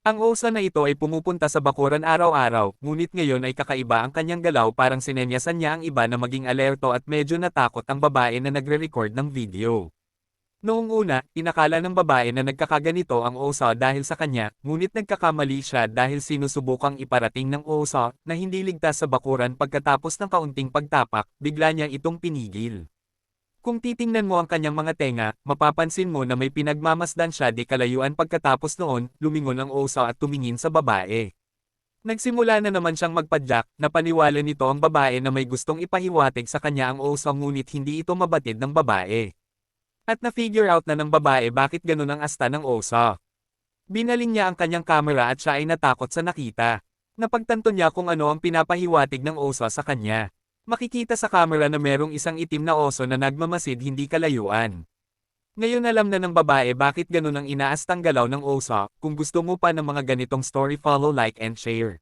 Ang osa na ito ay pumupunta sa bakuran araw-araw, ngunit ngayon ay kakaiba ang kanyang galaw, parang sinenyasan niya ang iba na maging alerto at medyo natakot ang babae na nagre-record ng video. Noong una, inakala ng babae na nagkakaganito ang osa dahil sa kanya, ngunit nagkakamali siya dahil sinusubukang iparating ng osa na hindi ligtas sa bakuran. Pagkatapos ng kaunting pagtapak, bigla niya itong pinigil. Kung titingnan mo ang kanyang mga tenga, mapapansin mo na may pinagmamasdan siya di kalayuan. Pagkatapos noon, lumingon ang osa at tumingin sa babae. Nagsimula na naman siyang magpadyak, napaniwala nito ang babae na may gustong ipahiwatig sa kanya ang osa, ngunit hindi ito mabatid ng babae. At na-figure out na ng babae bakit ganun ang asta ng osa. Binaling niya ang kanyang kamera at siya ay natakot sa nakita. Napagtanto niya kung ano ang pinapahiwatig ng osa sa kanya. Makikita sa kamera na merong isang itim na oso na nagmamasid hindi kalayuan. Ngayon alam na ng babae bakit ganun ang inaastang galaw ng osa. Kung gusto mo pa ng mga ganitong story, follow, like and share.